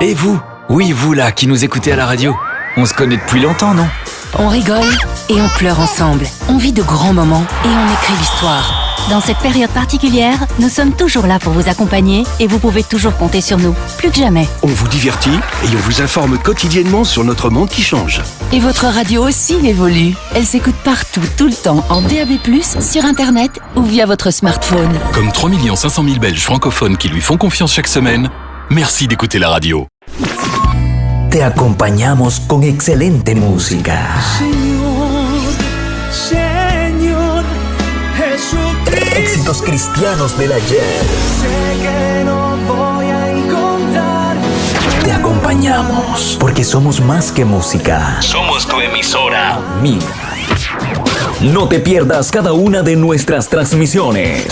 Et vous? Oui, vous là, qui nous écoutez à la radio. On se connaît depuis longtemps, non? On rigole et on pleure ensemble. On vit de grands moments et on écrit l'histoire. Dans cette période particulière, nous sommes toujours là pour vous accompagner et vous pouvez toujours compter sur nous, plus que jamais. On vous divertit et on vous informe quotidiennement sur notre monde qui change. Et votre radio aussi évolue. Elle s'écoute partout, tout le temps, en DAB+, sur Internet ou via votre smartphone. Comme 3 500 000 Belges francophones qui lui font confiance chaque semaine, merci d'écouter la radio. Te acompañamos con excelente música. Señor Jesucristo. Éxitos cristianos del ayer. Sé que no voy a encontrar. Te acompañamos porque somos más que música. Somos tu emisora. Amiga. No te pierdas cada una de nuestras transmisiones.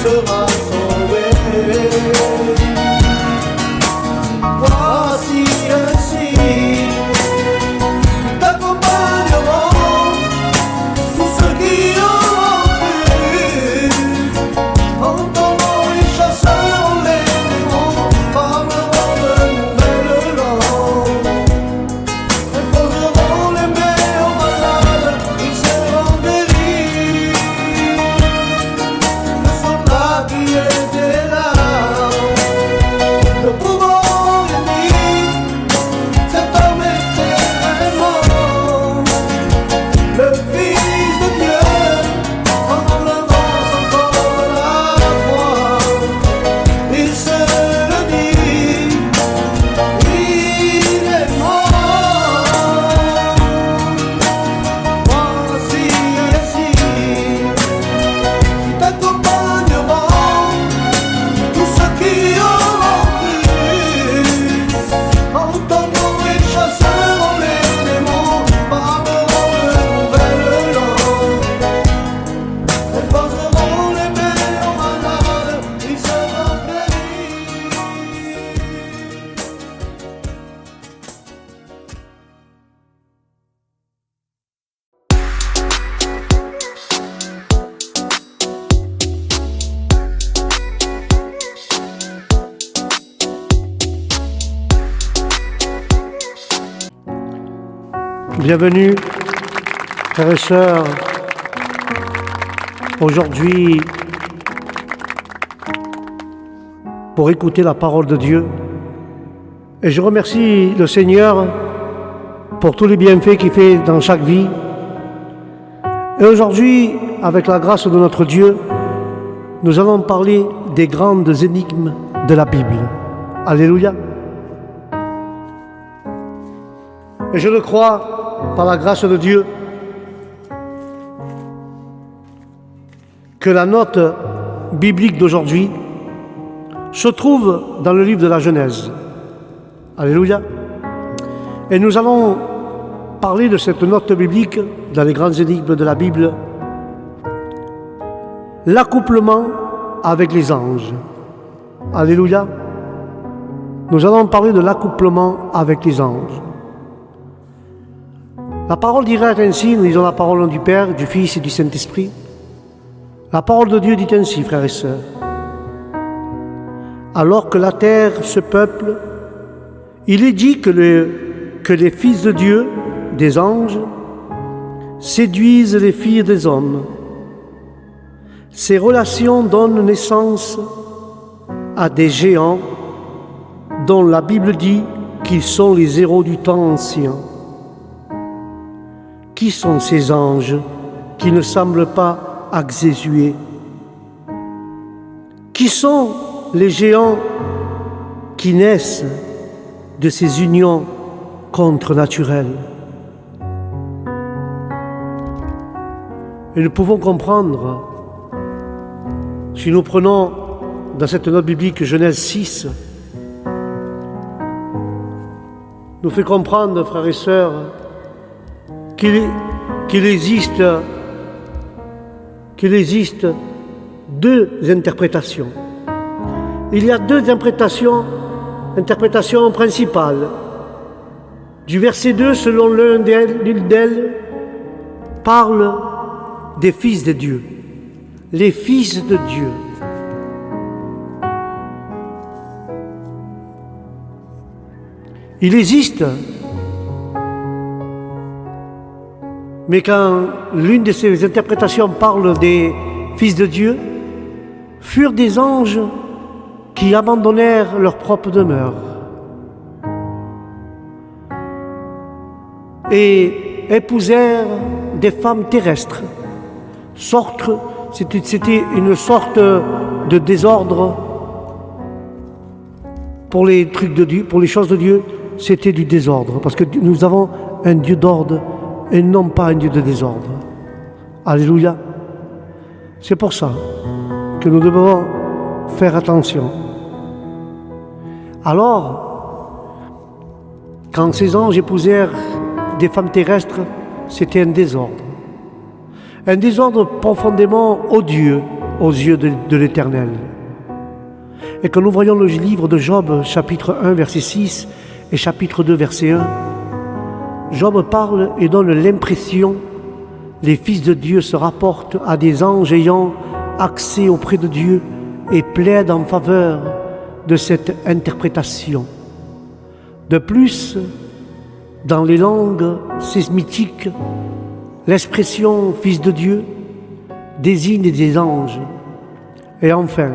sera sauvé. Voici Bienvenue, frères et sœurs, aujourd'hui pour écouter la parole de Dieu. Et je remercie le Seigneur pour tous les bienfaits qu'il fait dans chaque vie. Et aujourd'hui, avec la grâce de notre Dieu, nous allons parler des grandes énigmes de la Bible. Alléluia. Et je le crois, par la grâce de Dieu, que la note biblique d'aujourd'hui se trouve dans le livre de la Genèse. Alléluia. Et nous allons parler de cette note biblique dans les grandes énigmes de la Bible. L'accouplement avec les anges. Alléluia. Nous allons parler de l'accouplement avec les anges. La parole dira ainsi, nous disons la parole au nom du Père, du Fils et du Saint-Esprit. La parole de Dieu dit ainsi, frères et sœurs. Alors que la terre se peuple, il est dit que les fils de Dieu, des anges, séduisent les filles des hommes. Ces relations donnent naissance à des géants dont la Bible dit qu'ils sont les héros du temps ancien. Qui sont ces anges qui ne semblent pas exésués? Qui sont les géants qui naissent de ces unions contre-naturelles? Et nous pouvons comprendre, si nous prenons dans cette note biblique Genèse 6, nous fait comprendre, frères et sœurs, qu'il existe deux interprétations. Il y a deux interprétations principales. Du verset 2, selon l'une d'elles, parle des fils de Dieu, les fils de Dieu. Il existe, mais quand l'une de ces interprétations parle des fils de Dieu, furent des anges qui abandonnèrent leur propre demeure et épousèrent des femmes terrestres. C'était une sorte de désordre pour les trucs de Dieu, pour les choses de Dieu, c'était du désordre, parce que nous avons un Dieu d'ordre et non pas un Dieu de désordre. Alléluia. C'est pour ça que nous devons faire attention. Alors, quand ces anges épousèrent des femmes terrestres, c'était un désordre. Un désordre profondément odieux aux yeux de l'Éternel. Et quand nous voyons le livre de Job, chapitre 1, verset 6, et chapitre 2, verset 1, Job parle et donne l'impression les fils de Dieu se rapportent à des anges ayant accès auprès de Dieu et plaident en faveur de cette interprétation. De plus, dans les langues sémitiques, l'expression « fils de Dieu » désigne des anges. Et enfin,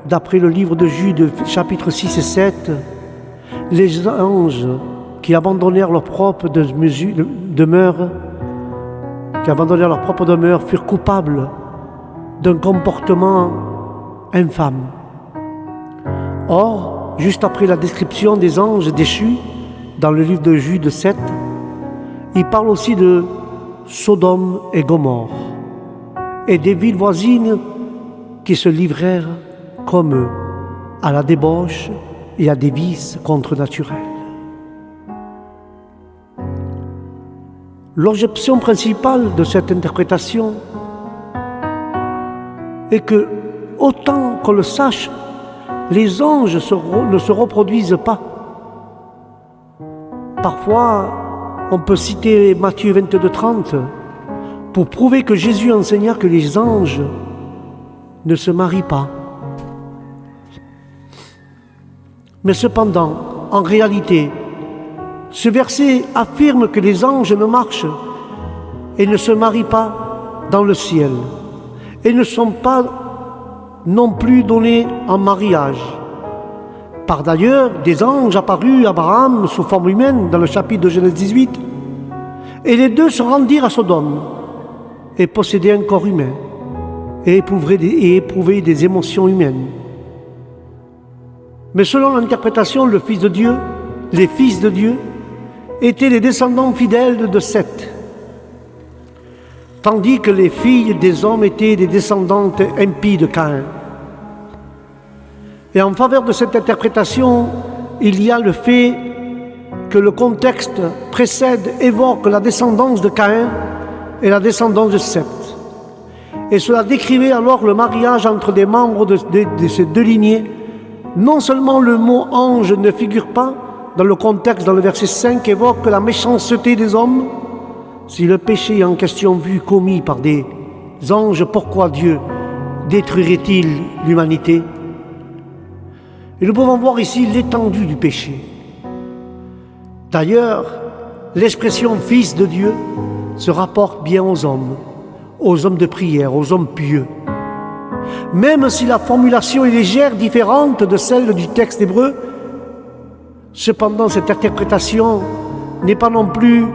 d'après le livre de Jude, chapitre 6 et 7, les anges qui abandonnèrent leur propre demeure, furent coupables d'un comportement infâme. Or, juste après la description des anges déchus, dans le livre de Jude 7, il parle aussi de Sodome et Gomorrhe, et des villes voisines qui se livrèrent comme eux à la débauche et à des vices contre-naturels. L'objection principale de cette interprétation est que, autant qu'on le sache, les anges ne se reproduisent pas. Parfois, on peut citer Matthieu 22, 30 pour prouver que Jésus enseigna que les anges ne se marient pas. Mais cependant, en réalité, Ce verset affirme que les anges ne marchent et ne se marient pas dans le ciel et ne sont pas non plus donnés en mariage. Par d'ailleurs, des anges apparus à Abraham sous forme humaine dans le chapitre de Genèse 18, et les deux se rendirent à Sodome et possédaient un corps humain et éprouvaient des émotions humaines. Mais selon l'interprétation, les fils de Dieu, étaient les descendants fidèles de Seth, tandis que les filles des hommes étaient des descendantes impies de Caïn. Et en faveur de cette interprétation, il y a le fait que le contexte évoque la descendance de Caïn et la descendance de Seth. Et cela décrivait alors le mariage entre des membres de ces deux lignées. Non seulement le mot ange ne figure pas dans le contexte, dans le verset 5, évoque la méchanceté des hommes. Si le péché en question fut commis par des anges, pourquoi Dieu détruirait-il l'humanité? Et nous pouvons voir ici l'étendue du péché. D'ailleurs, l'expression « fils de Dieu » se rapporte bien aux hommes de prière, aux hommes pieux. Même si la formulation est légère, différente de celle du texte hébreu, cependant cette interprétation n'est pas non plus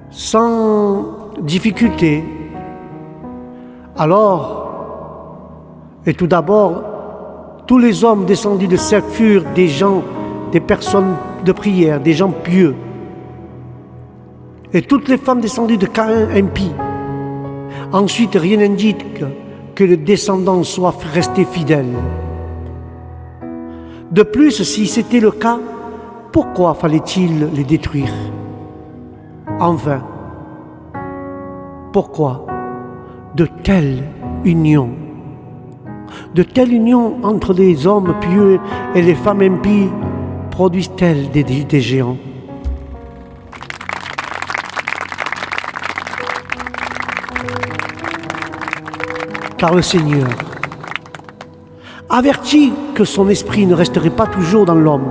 sans difficulté. Alors, et tout d'abord, tous les hommes descendus de Seth furent des personnes de prière, des gens pieux. Et toutes les femmes descendues de Caïn impies. Ensuite, rien n'indique que les descendants soient restés fidèles. De plus, si c'était le cas, pourquoi fallait-il les détruire? Enfin, pourquoi de telles unions entre les hommes pieux et les femmes impies produisent-elles des géants? Car le Seigneur avertit que son esprit ne resterait pas toujours dans l'homme,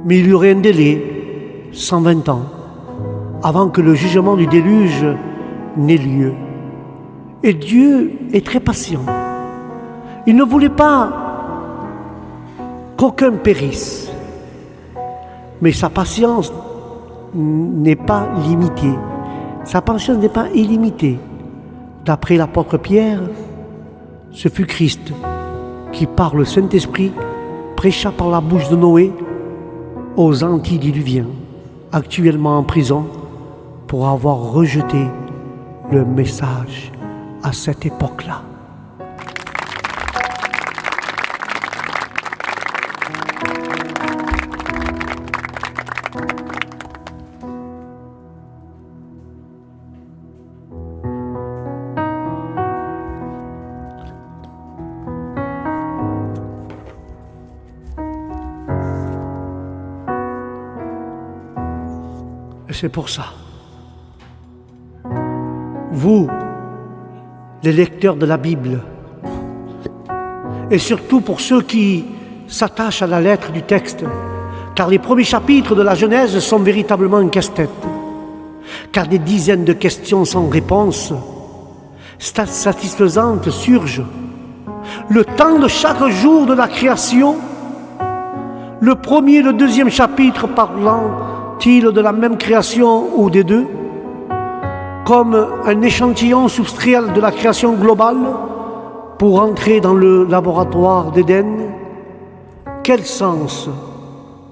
mais il y aurait un délai, 120 ans, avant que le jugement du déluge n'ait lieu. Et Dieu est très patient. Il ne voulait pas qu'aucun périsse, mais sa patience n'est pas limitée. Sa patience n'est pas illimitée. D'après l'apôtre Pierre, ce fut Christ qui, par le Saint-Esprit, prêcha par la bouche de Noé aux antidiluviens, actuellement en prison, pour avoir rejeté le message à cette époque-là. Et c'est pour ça, vous, les lecteurs de la Bible, et surtout pour ceux qui s'attachent à la lettre du texte, car les premiers chapitres de la Genèse sont véritablement un casse-tête, car des dizaines de questions sans réponse satisfaisantes surgent. Le temps de chaque jour de la création, le premier et le deuxième chapitre parlant-ils de la même création ou des deux, comme un échantillon soustrait de la création globale pour entrer dans le laboratoire d'Éden? Quel sens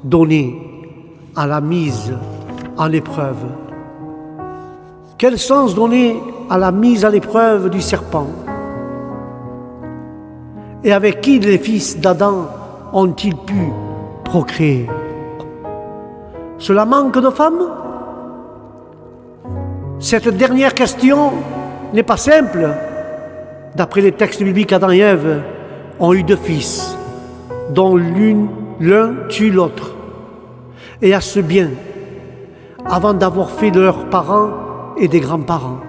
donner à la mise en épreuve? Quel sens donner à la mise à l'épreuve du serpent? Et avec qui les fils d'Adam ont-ils pu procréer? Cela manque de femmes? Cette dernière question n'est pas simple. D'après les textes bibliques, Adam et Ève ont eu 2 fils, dont l'un tue l'autre. Et à ce bien, avant d'avoir fait de leurs parents et des grands-parents.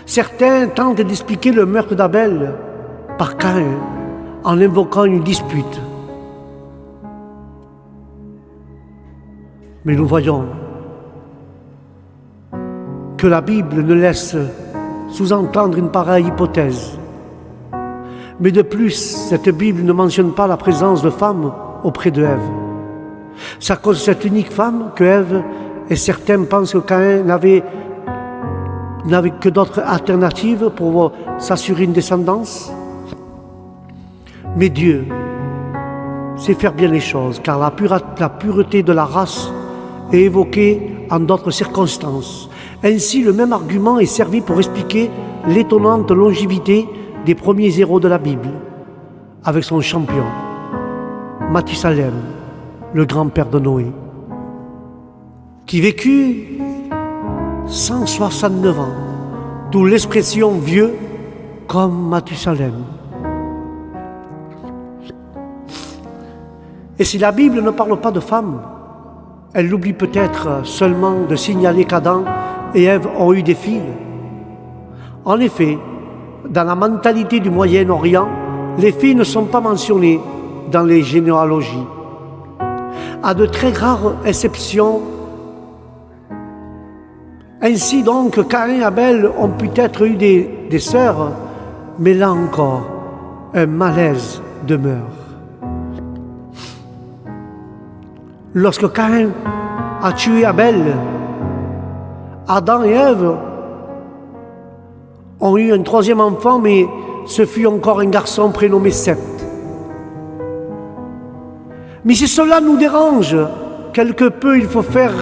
Certains tentent d'expliquer le meurtre d'Abel par Caïn en invoquant une dispute. Mais nous voyons que la Bible ne laisse sous-entendre une pareille hypothèse. Mais de plus, cette Bible ne mentionne pas la présence de femmes auprès de Ève. C'est à cause de cette unique femme que Ève, et certains pensent que Caïn n'avait que d'autres alternatives pour s'assurer une descendance. Mais Dieu sait faire bien les choses, car la pureté de la race est évoquée en d'autres circonstances. Ainsi, le même argument est servi pour expliquer l'étonnante longévité des premiers héros de la Bible, avec son champion, Mathusalem, le grand-père de Noé, qui vécut 169 ans, d'où l'expression « vieux comme Mathusalem ». Et si la Bible ne parle pas de femmes, elle l'oublie peut-être seulement de signaler qu'Adam et Ève ont eu des filles. En effet, dans la mentalité du Moyen-Orient, les filles ne sont pas mentionnées dans les généalogies. À de très rares exceptions, ainsi donc, Caïn et Abel ont peut-être eu des sœurs, mais là encore, un malaise demeure. Lorsque Caïn a tué Abel, Adam et Ève ont eu un troisième enfant, mais ce fut encore un garçon prénommé Seth. Mais si cela nous dérange quelque peu, il faut faire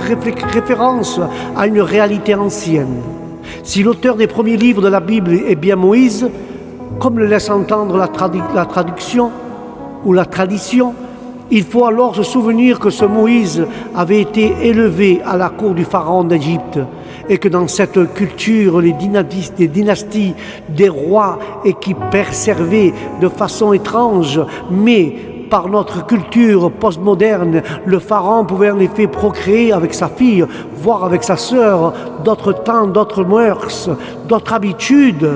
référence à une réalité ancienne. Si l'auteur des premiers livres de la Bible est bien Moïse, comme le laisse entendre la traduction ou la tradition, il faut alors se souvenir que ce Moïse avait été élevé à la cour du pharaon d'Égypte et que dans cette culture, les dynasties des rois et qui perservaient de façon étrange, mais par notre culture postmoderne, le pharaon pouvait en effet procréer avec sa fille, voire avec sa sœur, d'autres temps, d'autres mœurs, d'autres habitudes.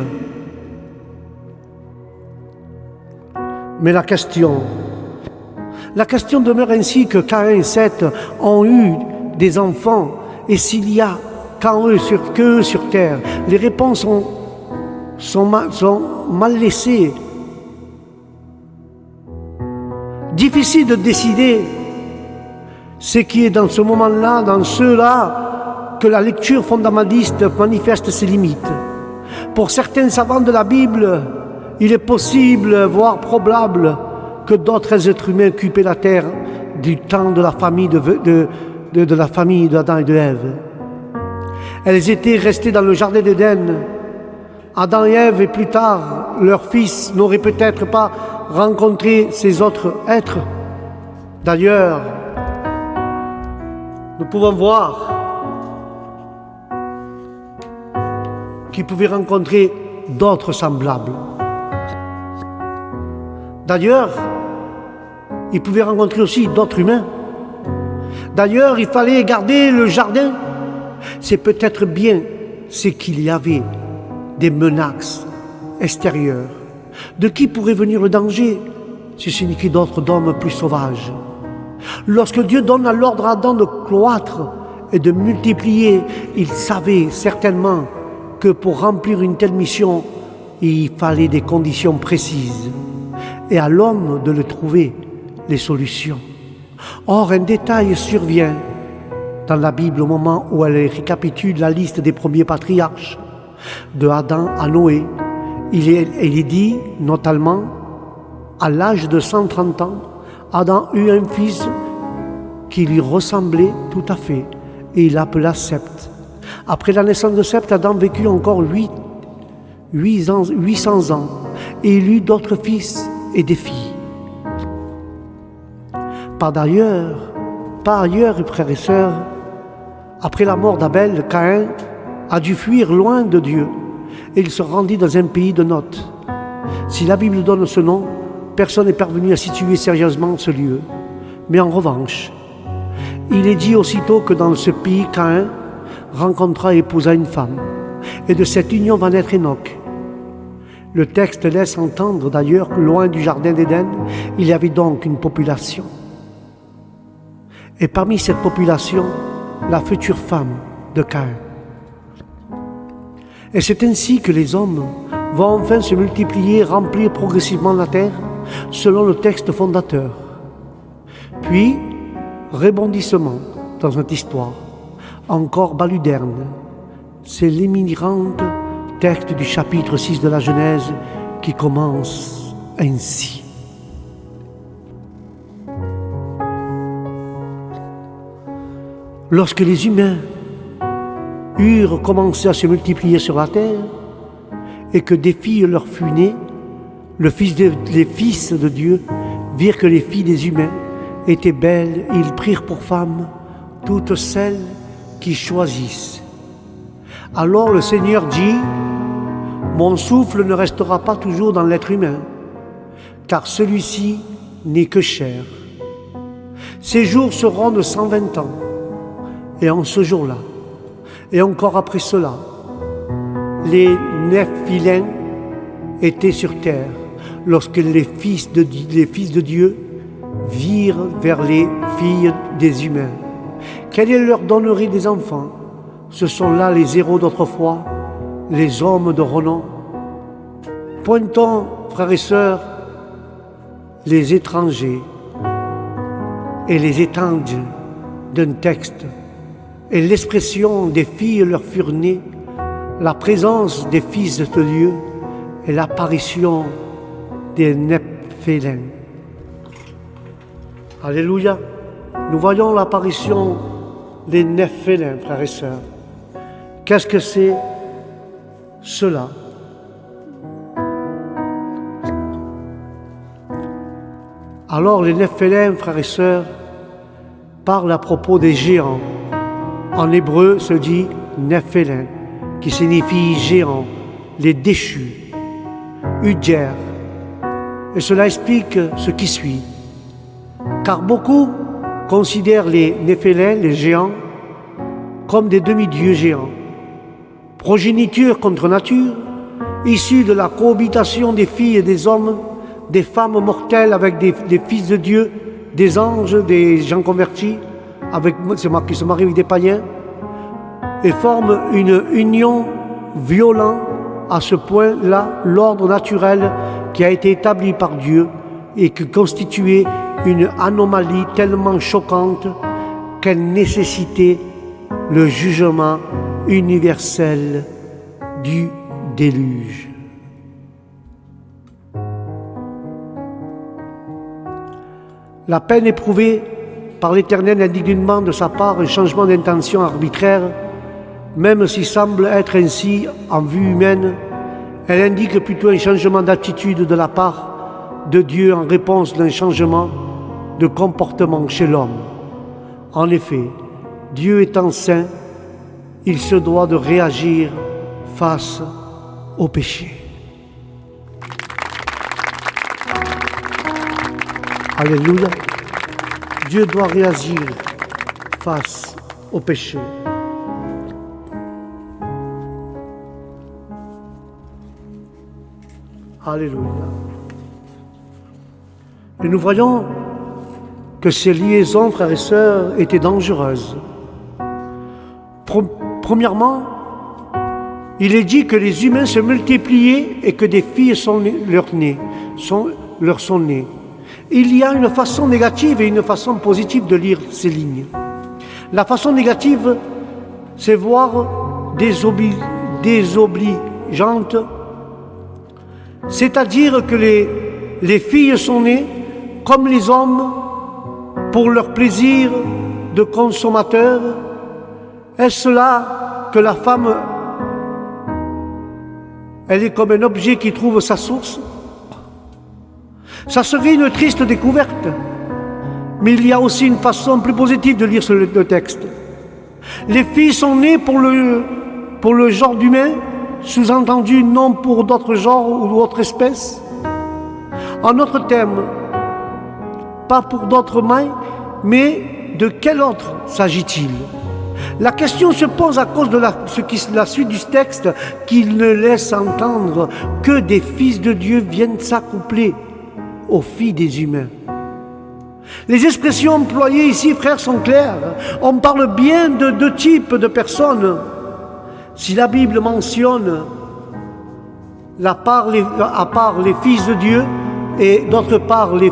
Mais la question demeure ainsi que Caïn et Seth ont eu des enfants, et s'il y a qu'eux sur terre, les réponses sont mal laissées. Difficile de décider ce qui est dans ce moment-là, dans ceux-là, que la lecture fondamentaliste manifeste ses limites. Pour certains savants de la Bible, il est possible, voire probable, que d'autres êtres humains occupaient la terre du temps de la famille d'Adam et de Ève. Elles étaient restées dans le jardin d'Éden. Adam et Ève et plus tard leurs fils n'auraient peut-être pas rencontré ces autres êtres. D'ailleurs, nous pouvons voir qu'ils pouvaient rencontrer d'autres semblables. D'ailleurs, ils pouvaient rencontrer aussi d'autres humains. D'ailleurs, il fallait garder le jardin. C'est peut-être bien ce qu'il y avait des menaces extérieures. De qui pourrait venir le danger si ce n'est que d'autres d'hommes plus sauvages? Lorsque Dieu donne l'ordre à Adam de croître et de multiplier, il savait certainement que pour remplir une telle mission, il fallait des conditions précises. Et à l'homme de le trouver les solutions. Or, un détail survient dans la Bible au moment où elle récapitule la liste des premiers patriarches, de Adam à Noé. Il est dit, notamment, à l'âge de 130 ans, Adam eut un fils qui lui ressemblait tout à fait, et il l'appela Seth. Après la naissance de Seth, Adam vécut encore 800 ans, et il eut d'autres fils et des filles. Par ailleurs, frères et sœurs, après la mort d'Abel, Caïn a dû fuir loin de Dieu et il se rendit dans un pays de Nod. Si la Bible donne ce nom, personne n'est parvenu à situer sérieusement ce lieu. Mais en revanche, il est dit aussitôt que dans ce pays, Caïn rencontra et épousa une femme, et de cette union va naître Enoch. Le texte laisse entendre d'ailleurs que loin du jardin d'Éden, il y avait donc une population. et parmi cette population, la future femme de Caïn. Et c'est ainsi que les hommes vont enfin se multiplier, remplir progressivement la terre, selon le texte fondateur. Puis, rebondissement dans notre histoire, encore baluderne. C'est l'éminent texte du chapitre 6 de la Genèse qui commence ainsi. Lorsque les humains eurent commencé à se multiplier sur la terre et que des filles leur furent nées, les fils de Dieu virent que les filles des humains étaient belles et ils prirent pour femmes toutes celles qu'ils choisissent. Alors le Seigneur dit: mon souffle ne restera pas toujours dans l'être humain, car celui-ci n'est que chair. Ses jours seront de 120 ans, et en ce jour-là, et encore après cela, les Néphilins étaient sur terre, lorsque les fils de Dieu virent vers les filles des humains, qu'elles leur donneraient des enfants. Ce sont là les héros d'autrefois, les hommes de renom. Pointons, frères et sœurs, les étrangers et les étendues d'un texte, et l'expression des filles leur furent nées, la présence des fils de Dieu et l'apparition des Néphilins. Alléluia. Nous voyons l'apparition des Néphilins, frères et sœurs. Qu'est-ce que c'est cela? Alors les Néphilins, frères et sœurs, parlent à propos des géants. En hébreu se dit Néphilin, qui signifie géant, les déchus, Udjer. Et cela explique ce qui suit. Car beaucoup considèrent les Néphilins, les géants, comme des demi-dieux géants. Progéniture contre nature, issue de la cohabitation des filles et des hommes, des femmes mortelles avec des fils de Dieu, des anges, des gens convertis, qui se marient avec des païens, et forment une union violente à ce point-là, l'ordre naturel qui a été établi par Dieu et qui constituait une anomalie tellement choquante qu'elle nécessitait le jugement universel du déluge. La peine éprouvée par l'Éternel indique nullement de sa part un changement d'intention arbitraire, même s'il semble être ainsi en vue humaine. Elle indique plutôt un changement d'attitude de la part de Dieu en réponse d'un changement de comportement chez l'homme. En effet, Dieu étant saint, il se doit de réagir face au péché. Alléluia. Dieu doit réagir face au péché. Alléluia. Et nous voyons que ces liaisons, frères et sœurs, étaient dangereuses. Premièrement, il est dit que les humains se multipliaient et que des filles leur sont nées. Il y a une façon négative et une façon positive de lire ces lignes. La façon négative, c'est voir désobligeante, c'est-à-dire que les filles sont nées comme les hommes pour leur plaisir de consommateurs. Est-ce là que la femme, elle est comme un objet qui trouve sa source? Ça serait une triste découverte. Mais il y a aussi une façon plus positive de lire le texte. Les filles sont nées pour le genre humain, sous-entendu non pour d'autres genres ou d'autres espèces. En autre terme, pas pour d'autres mailles, mais de quel autre s'agit-il? La question se pose à cause de la suite du texte qui ne laisse entendre que des fils de Dieu viennent s'accoupler aux filles des humains. Les expressions employées ici, frères, sont claires. On parle bien de deux types de personnes. Si la Bible mentionne à part les fils de Dieu et d'autre part les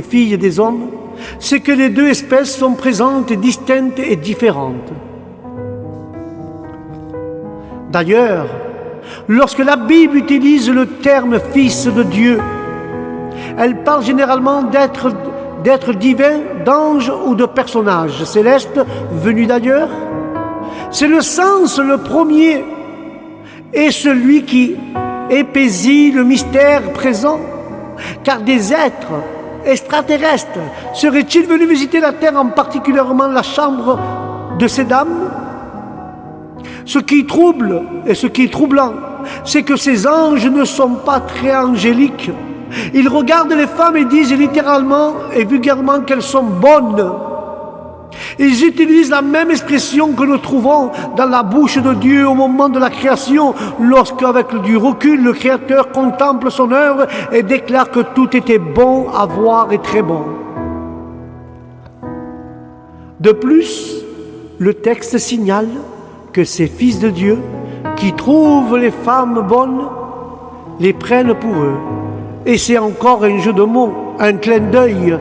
filles des hommes, c'est que les deux espèces sont présentes, distinctes et différentes. D'ailleurs, lorsque la Bible utilise le terme « fils de Dieu », elle parle généralement d'êtres divins, d'anges ou de personnages célestes venus d'ailleurs. C'est le sens le premier et celui qui épaissit le mystère présent, car des êtres extraterrestres seraient-ils venus visiter la Terre, en particulièrement la chambre de ces dames? Ce qui trouble et ce qui est troublant, c'est que ces anges ne sont pas très angéliques. Ils regardent les femmes et disent littéralement et vulgairement qu'elles sont bonnes. Ils utilisent la même expression que nous trouvons dans la bouche de Dieu au moment de la création, lorsqu'avec du recul, le Créateur contemple son œuvre et déclare que tout était bon à voir et très bon. De plus, le texte signale que ces fils de Dieu, qui trouvent les femmes bonnes, les prennent pour eux. Et c'est encore un jeu de mots, un clin d'œil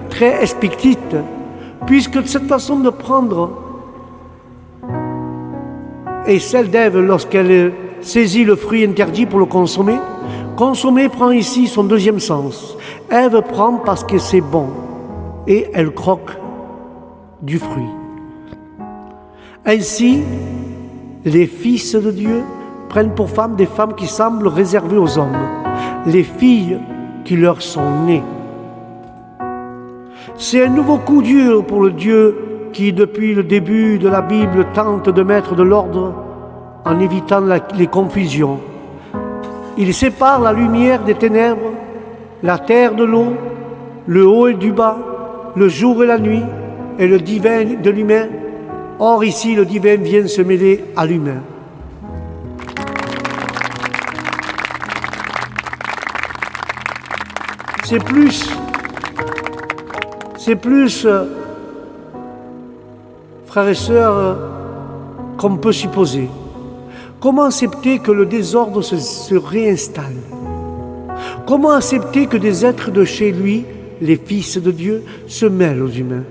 très explicite, puisque cette façon de prendre est celle d'Ève lorsqu'elle saisit le fruit interdit pour le consommer. Consommer prend ici son deuxième sens. Ève prend parce que c'est bon et elle croque du fruit. Ainsi, les fils de Dieu prennent pour femmes des femmes qui semblent réservées aux hommes, les filles qui leur sont nées. C'est un nouveau coup dur pour le Dieu qui, depuis le début de la Bible, tente de mettre de l'ordre en évitant les confusions. Il sépare la lumière des ténèbres, la terre de l'eau, le haut et du bas, le jour et la nuit, et le divin de l'humain. Or, ici, le divin vient se mêler à l'humain. C'est plus, frères et sœurs, qu'on peut supposer. Comment accepter que le désordre se réinstalle? Comment accepter que des êtres de chez lui, les fils de Dieu, se mêlent aux humains?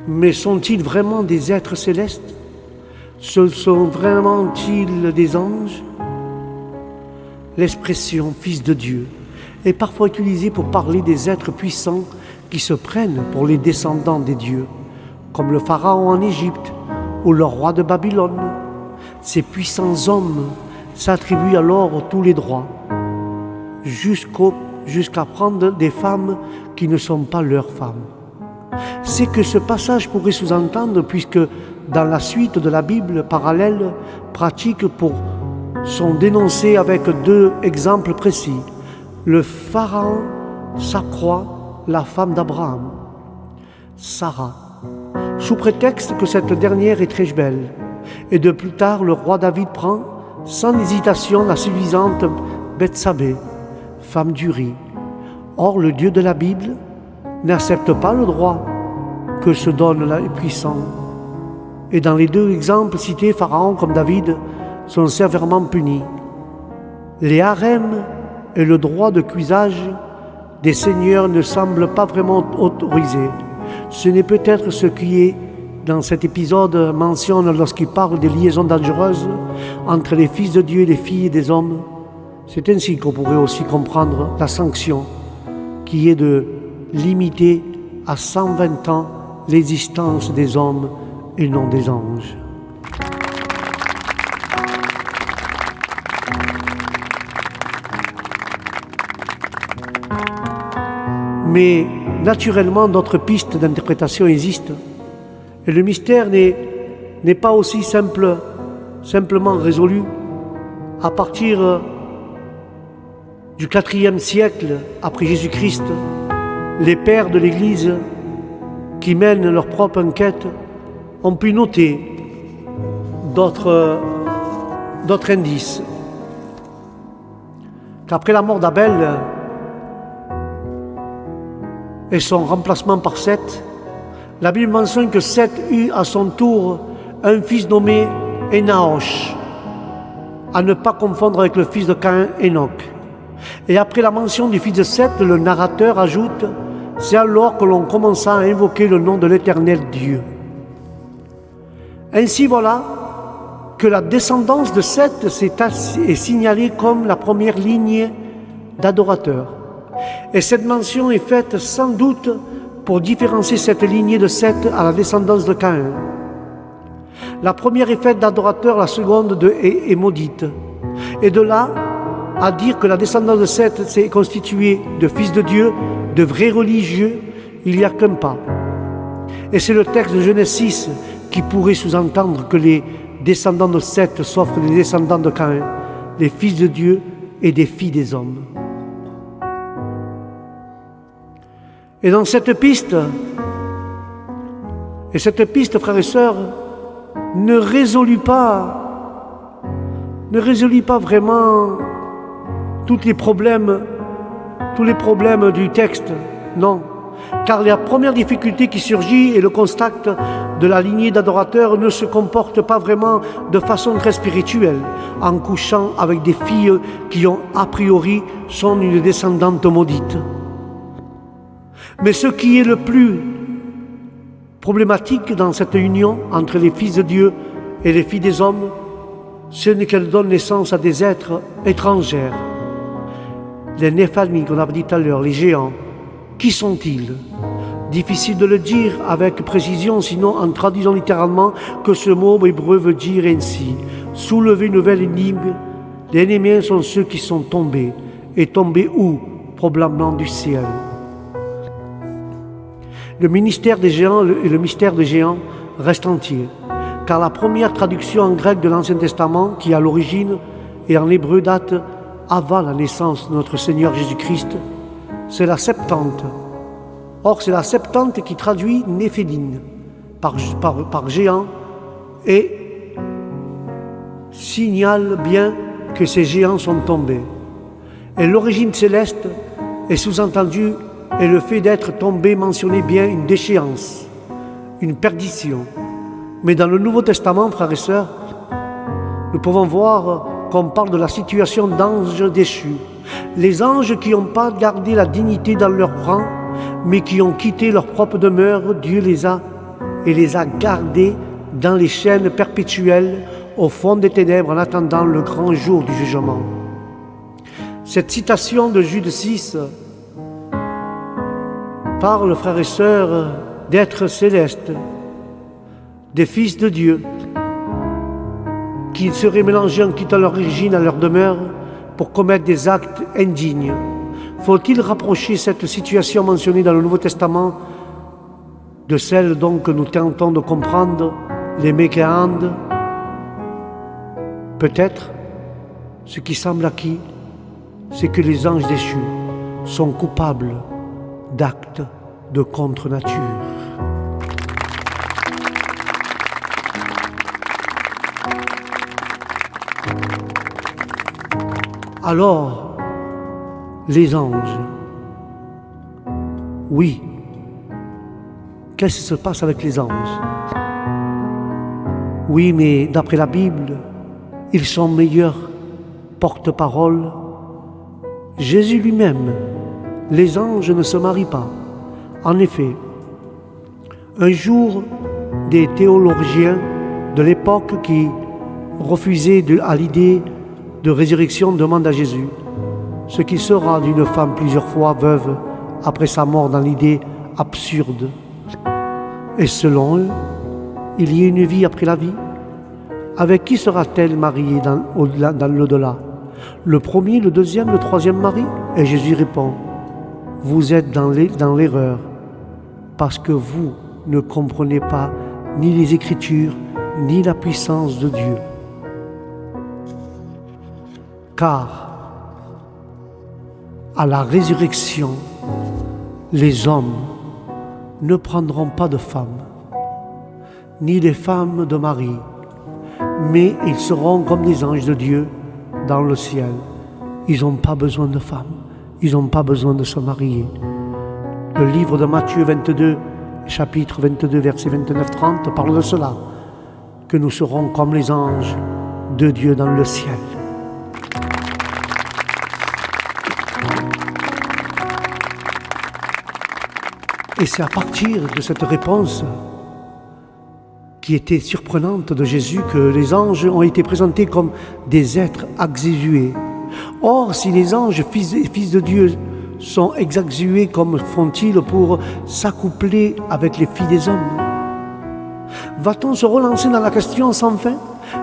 Mais sont-ils vraiment des êtres célestes? Sont vraiment-ils des anges? L'expression « fils de Dieu » est parfois utilisée pour parler des êtres puissants qui se prennent pour les descendants des dieux, comme le pharaon en Égypte ou le roi de Babylone. Ces puissants hommes s'attribuent alors tous les droits, jusqu'à prendre des femmes qui ne sont pas leurs femmes. C'est que ce passage pourrait sous-entendre, puisque dans la suite de la Bible parallèle, pratiques sont dénoncés avec deux exemples précis. Le pharaon s'accroît la femme d'Abraham, Sarah, sous prétexte que cette dernière est très belle. Et de plus tard, le roi David prend sans hésitation la séduisante Bethsabée, femme d'Uri. Or, le Dieu de la Bible n'accepte pas le droit que se donnent les puissants. Et dans les deux exemples cités, Pharaon comme David sont sévèrement punis. Les harems et le droit de cuisage des seigneurs ne semblent pas vraiment autorisés. Ce n'est peut-être ce qui est dans cet épisode mentionne lorsqu'il parle des liaisons dangereuses entre les fils de Dieu et les filles des hommes. C'est ainsi qu'on pourrait aussi comprendre la sanction qui est de limiter à 120 ans l'existence des hommes et non des anges. Mais naturellement, d'autres pistes d'interprétation existent. Et le mystère n'est pas aussi simplement résolu. À partir du IVe siècle après Jésus-Christ, les pères de l'Église qui mènent leur propre enquête ont pu noter d'autres indices. Qu'après la mort d'Abel, et son remplacement par Seth, la Bible mentionne que Seth eut à son tour un fils nommé Énoch, à ne pas confondre avec le fils de Caïn, Enoch. Et après la mention du fils de Seth, le narrateur ajoute « C'est alors que l'on commença à invoquer le nom de l'Éternel Dieu ». Ainsi voilà que la descendance de Seth est signalée comme la première lignée d'adorateurs. Et cette mention est faite sans doute pour différencier cette lignée de Seth à la descendance de Caïn. La première est faite d'adorateurs, la seconde est maudite. Et de là à dire que la descendance de Seth s'est constituée de fils de Dieu, de vrais religieux, il n'y a qu'un pas. Et c'est le texte de Genèse 6 qui pourrait sous-entendre que les descendants de Seth s'offrent des descendants de Caïn, des fils de Dieu et des filles des hommes. Et dans cette piste, frères et sœurs, ne résolut pas vraiment tous les problèmes du texte, non. Car la première difficulté qui surgit est le constat de la lignée d'adorateurs ne se comporte pas vraiment de façon très spirituelle, en couchant avec des filles qui ont a priori sont une descendante maudite. Mais ce qui est le plus problématique dans cette union entre les fils de Dieu et les filles des hommes, c'est qu'elle donne naissance à des êtres étrangers. Les Néphalmi, qu'on a dit tout à l'heure, les géants, qui sont-ils? Difficile de le dire avec précision, sinon en traduisant littéralement que ce mot hébreu veut dire ainsi. Soulever une nouvelle énigme, les ennemis sont ceux qui sont tombés. Et tombés où? Probablement du ciel. Le mystère des géants et le mystère des géants restent entiers, car la première traduction en grec de l'Ancien Testament, qui à l'origine et en hébreu date avant la naissance de notre Seigneur Jésus-Christ, c'est la Septante. Or, c'est la Septante qui traduit Néphilim par géant et signale bien que ces géants sont tombés. Et l'origine céleste est sous-entendue et le fait d'être tombé mentionnait bien une déchéance, une perdition. Mais dans le Nouveau Testament, frères et sœurs, nous pouvons voir qu'on parle de la situation d'anges déchus. Les anges qui n'ont pas gardé la dignité dans leur rang, mais qui ont quitté leur propre demeure, Dieu les a gardés dans les chaînes perpétuelles au fond des ténèbres en attendant le grand jour du jugement. Cette citation de Jude 6 parle, frères et sœurs, d'êtres célestes, des fils de Dieu, qui seraient mélangés en quittant leur origine à leur demeure pour commettre des actes indignes. Faut-il rapprocher cette situation mentionnée dans le Nouveau Testament de celle donc que nous tentons de comprendre, les mécréandes? Peut-être. Ce qui semble acquis, c'est que les anges déchus sont coupables d'actes de contre-nature. Alors, les anges, oui, qu'est-ce qui se passe avec les anges? Oui, mais d'après la Bible, ils sont meilleurs porte-parole. Jésus lui-même, les anges ne se marient pas. En effet, un jour, des théologiens de l'époque qui refusaient à l'idée de résurrection demandent à Jésus ce qu'il sera d'une femme plusieurs fois veuve après sa mort dans l'idée absurde. Et selon eux, il y a une vie après la vie. Avec qui sera-t-elle mariée dans l'au-delà? Le premier, le deuxième, le troisième mari? Et Jésus répond, vous êtes dans l'erreur parce que vous ne comprenez pas ni les Écritures ni la puissance de Dieu. Car à la résurrection, les hommes ne prendront pas de femmes, ni les femmes de mari, mais ils seront comme des anges de Dieu dans le ciel. Ils n'ont pas besoin de femmes, ils n'ont pas besoin de se marier. Le livre de Matthieu 22, chapitre 22, verset 29-30, parle de cela, que nous serons comme les anges de Dieu dans le ciel. Et c'est à partir de cette réponse qui était surprenante de Jésus que les anges ont été présentés comme des êtres exaltés. Or, si les anges, fils de Dieu, sont exaltés, comme font-ils pour s'accoupler avec les filles des hommes? Va-t-on se relancer dans la question sans fin?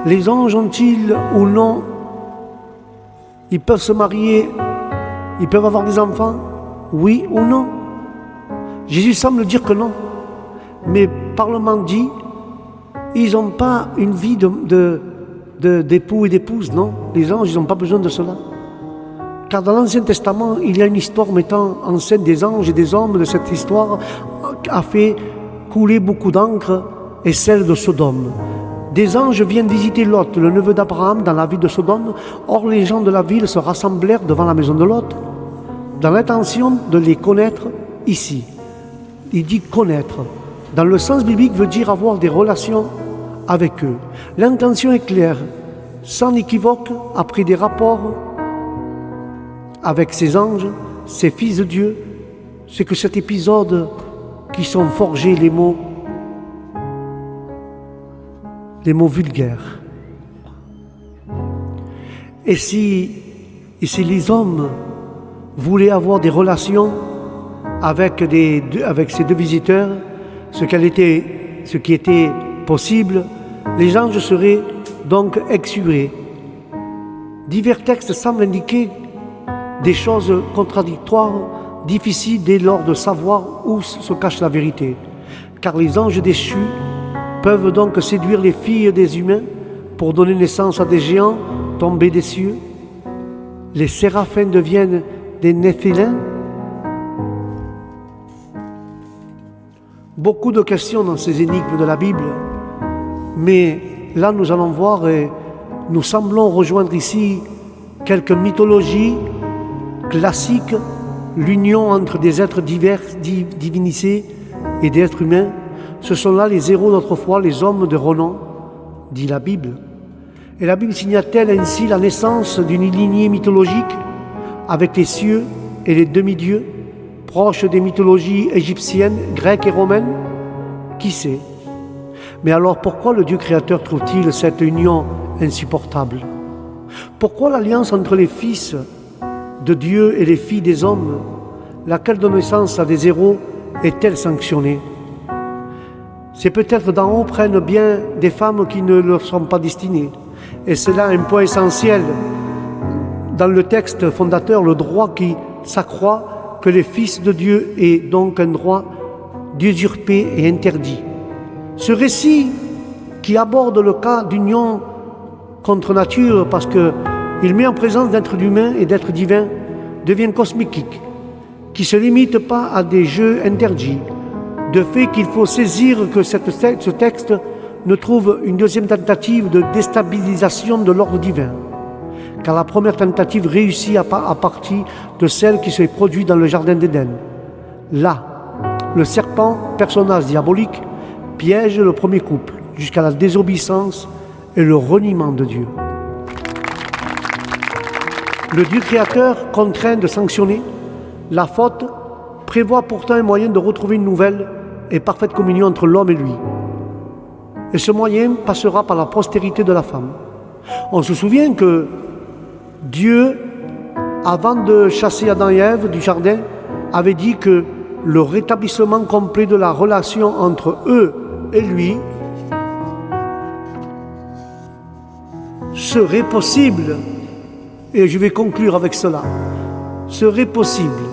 Les anges ont-ils ou non? Ils peuvent se marier, ils peuvent avoir des enfants, oui ou non? Jésus semble dire que non. Mais Parlement dit, ils n'ont pas une vie d'époux et d'épouse, non? Les anges, ils n'ont pas besoin de cela. Car dans l'Ancien Testament, il y a une histoire mettant en scène des anges et des hommes. De cette histoire a fait couler beaucoup d'encre, et celle de Sodome. Des anges viennent visiter Lot, le neveu d'Abraham, dans la ville de Sodome. Or, les gens de la ville se rassemblèrent devant la maison de Lot, dans l'intention de les connaître ici. Il dit connaître. Dans le sens biblique, veut dire avoir des relations avec eux. L'intention est claire, sans équivoque, après des rapports avec ces anges, ces fils de Dieu, c'est que cet épisode qui sont forgés les mots vulgaires. Et si les hommes voulaient avoir des relations avec ces deux visiteurs, ce qui était possible, les anges seraient donc exurés. Divers textes semblent indiquer des choses contradictoires, difficiles dès lors de savoir où se cache la vérité. Car les anges déchus peuvent donc séduire les filles des humains pour donner naissance à des géants tombés des cieux. Les séraphins deviennent des néphilins. Beaucoup de questions dans ces énigmes de la Bible, mais là nous allons voir et nous semblons rejoindre ici quelques mythologies classiques, l'union entre des êtres divers, divinisés et des êtres humains. Ce sont là les héros d'autrefois, les hommes de renom, dit la Bible. Et la Bible signale-t-elle ainsi la naissance d'une lignée mythologique avec les cieux et les demi-dieux, proches des mythologies égyptiennes, grecques et romaines? Qui sait? Mais alors pourquoi le Dieu créateur trouve-t-il cette union insupportable? Pourquoi l'alliance entre les fils de Dieu et les filles des hommes, laquelle donne naissance à des héros, est-elle sanctionnée? C'est peut-être d'en haut prennent bien des femmes qui ne leur sont pas destinées. Et c'est là un point essentiel dans le texte fondateur, le droit qui s'accroît que les fils de Dieu aient donc un droit d'usurper et interdit. Ce récit qui aborde le cas d'union contre nature, parce qu'il met en présence d'êtres humains et d'êtres divins, devient cosmique, qui ne se limite pas à des jeux interdits. De fait qu'il faut saisir que ce texte ne trouve une deuxième tentative de déstabilisation de l'ordre divin, car la première tentative réussit à partir de celle qui s'est produite dans le jardin d'Éden. Là, le serpent, personnage diabolique, piège le premier couple jusqu'à la désobéissance et le reniement de Dieu. Le Dieu créateur, contraint de sanctionner la faute, prévoit pourtant un moyen de retrouver une nouvelle et parfaite communion entre l'homme et lui. Et ce moyen passera par la postérité de la femme. On se souvient que Dieu, avant de chasser Adam et Ève du jardin, avait dit que le rétablissement complet de la relation entre eux et lui serait possible. Et je vais conclure avec cela. Serait possible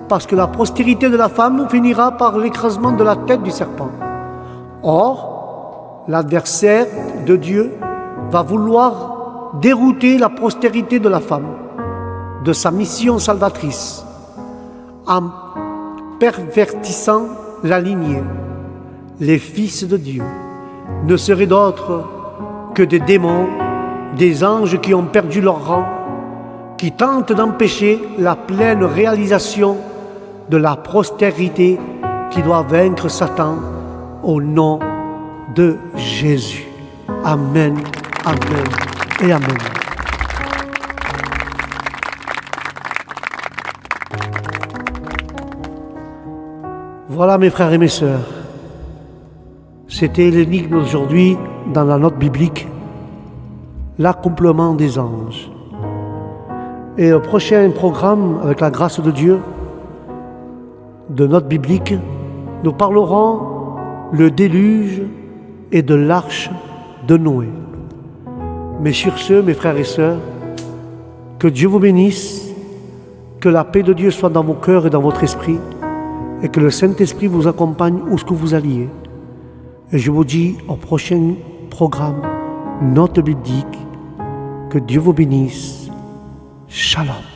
parce que la postérité de la femme finira par l'écrasement de la tête du serpent. Or, l'adversaire de Dieu va vouloir dérouter la postérité de la femme de sa mission salvatrice en pervertissant la lignée. Les fils de Dieu ne seraient d'autres que des démons, des anges qui ont perdu leur rang, qui tentent d'empêcher la pleine réalisation de la postérité qui doit vaincre Satan au nom de Jésus. Amen, amen et amen. Voilà mes frères et mes sœurs, c'était l'énigme d'aujourd'hui dans la note biblique, l'accomplement des anges. Et au prochain programme, avec la grâce de Dieu, de note biblique, nous parlerons le déluge et de l'arche de Noé. Mais sur ce, mes frères et sœurs, que Dieu vous bénisse, que la paix de Dieu soit dans vos cœurs et dans votre esprit, et que le Saint-Esprit vous accompagne où ce que vous alliez. Et je vous dis au prochain programme, note biblique, que Dieu vous bénisse. Shalom.